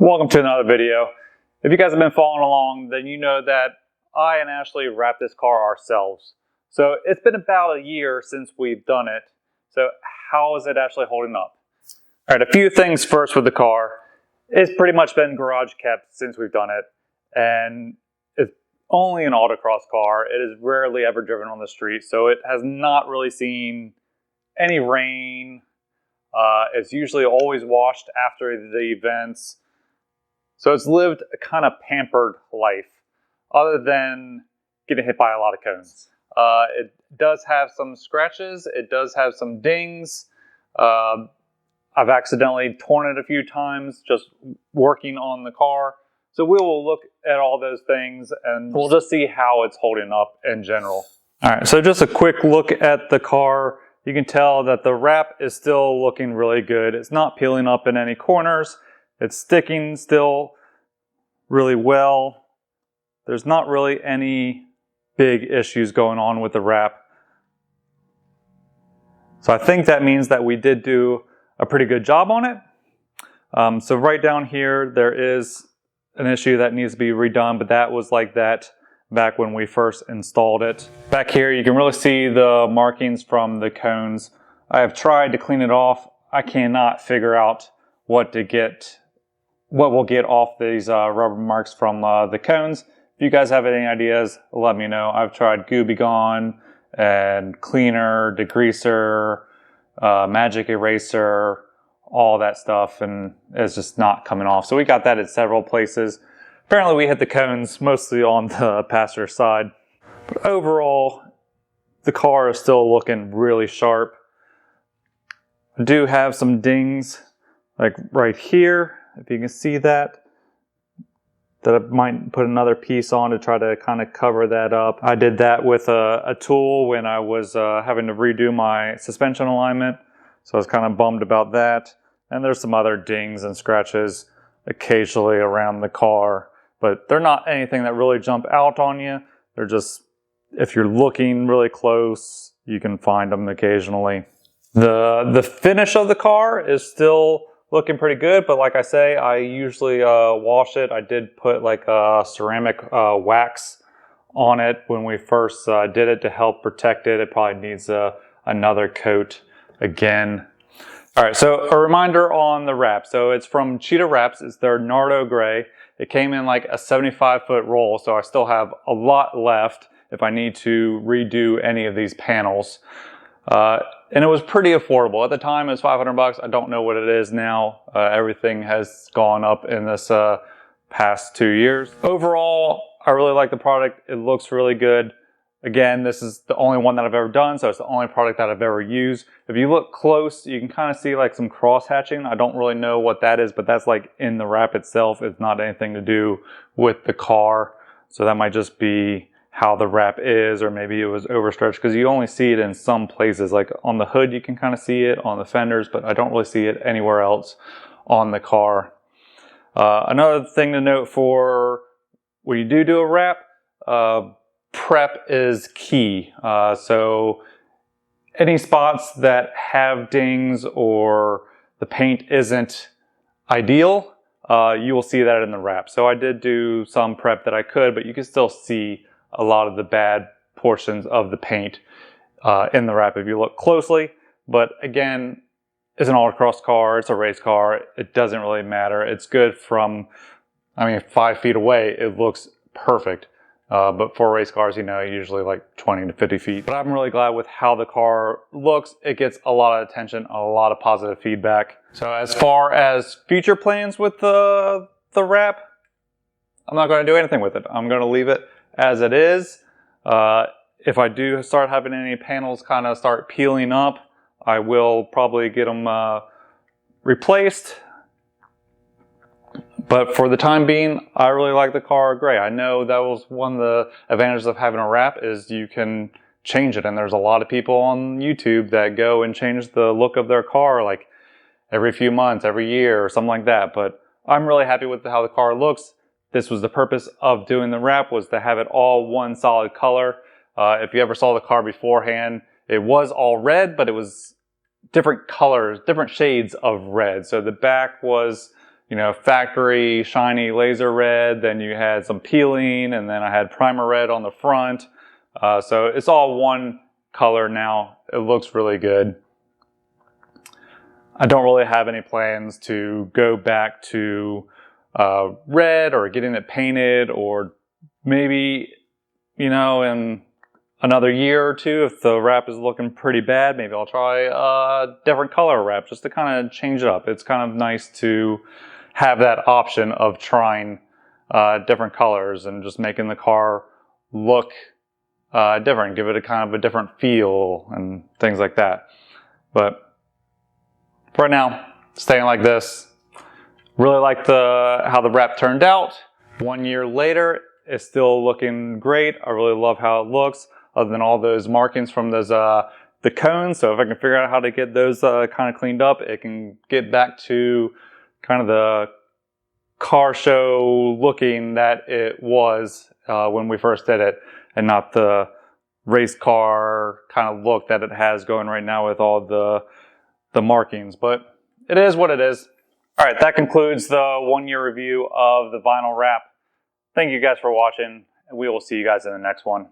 Welcome to another video. If you guys have been following along, then you know that I and Ashley wrapped this car ourselves. So it's been about a year since we've done it. So how is it actually holding up? All right, a few things first with the car. It's pretty much been garage kept since we've done it. And it's only an autocross car. It is rarely ever driven on the street. So it has not really seen any rain. It's usually always washed after the events. So it's lived a kind of pampered life, other than getting hit by a lot of cones. It does have some scratches. It does have some dings. I've accidentally torn it a few times just working on the car. So we will look at all those things and we'll just see how it's holding up in general. All right, so just a quick look at the car. You can tell that the wrap is still looking really good. It's not peeling up in any corners. It's sticking still really well. There's not really any big issues going on with the wrap. So I think that means that we did do a pretty good job on it. So right down here, there is an issue that needs to be redone, but that was like that back when we first installed it. Back here, you can really see the markings from the cones. I have tried to clean it off. I cannot figure out what we'll get off these rubber marks from the cones. If you guys have any ideas, let me know. I've tried Gooby Gone and cleaner, degreaser, magic eraser, all that stuff, and it's just not coming off. So we got that at several places. Apparently we hit the cones mostly on the passenger side. But overall, the car is still looking really sharp. I do have some dings like right here. If you can see that I might put another piece on to try to kind of cover that up. I did that with a tool when I was having to redo my suspension alignment. So I was kind of bummed about that. And there's some other dings and scratches occasionally around the car, but they're not anything that really jump out on you. They're just, if you're looking really close, you can find them occasionally. The finish of the car is still looking pretty good, but like I say, I usually wash it. I did put like a ceramic wax on it when we first did it to help protect it. It probably needs another coat again. All right, so a reminder on the wrap. So it's from Cheetah Wraps. It's their Nardo Gray. It came in like a 75-foot roll, so I still have a lot left if I need to redo any of these panels. And it was pretty affordable. At the time, it was 500 bucks. I don't know what it is now. Everything has gone up in this past 2 years. Overall, I really like the product. It looks really good. Again, this is the only one that I've ever done, so it's the only product that I've ever used. If you look close, you can kind of see like some cross hatching. I don't really know what that is, but that's like in the wrap itself. It's not anything to do with the car. So that might just be how the wrap is, or maybe it was overstretched, because you only see it in some places. Like on the hood, you can kind of see it, on the fenders, but I don't really see it anywhere else on the car. Another thing to note for when you do a wrap, prep is key. So any spots that have dings or the paint isn't ideal, you will see that in the wrap. So I did do some prep that I could, but you can still see a lot of the bad portions of the paint in the wrap if you look closely. But again, it's an autocross car, it's a race car, it doesn't really matter. It's good from, 5 feet away, it looks perfect. But for race cars, usually like 20 to 50 feet. But I'm really glad with how the car looks. It gets a lot of attention, a lot of positive feedback. So as far as future plans with the wrap, I'm not going to do anything with it. I'm going to leave it as it is. If I do start having any panels kind of start peeling up, I will probably get them replaced. But for the time being, I really like the car gray. I know that was one of the advantages of having a wrap, is you can change it. And there's a lot of people on YouTube that go and change the look of their car like every few months, every year, or something like that. But I'm really happy with how the car looks. This was the purpose of doing the wrap, was to have it all one solid color. If you ever saw the car beforehand, it was all red, but it was different colors, different shades of red. So the back was you know, factory shiny laser red, then you had some peeling, and then I had primer red on the front. So it's all one color now. It looks really good. I don't really have any plans to go back to red or getting it painted, or maybe, you know, in another year or two, if the wrap is looking pretty bad, maybe I'll try a different color wrap just to kind of change it up. It's kind of nice to have that option of trying different colors and just making the car look different, give it a kind of a different feel and things like that. But right now, staying like this. Really like how the wrap turned out. 1 year later, it's still looking great. I really love how it looks, other than all those markings from those the cones. So if I can figure out how to get those kind of cleaned up, it can get back to kind of the car show looking that it was when we first did it, and not the race car kind of look that it has going right now with all the markings. But it is what it is. All right, that concludes the 1 year review of the vinyl wrap. Thank you guys for watching, and we will see you guys in the next one.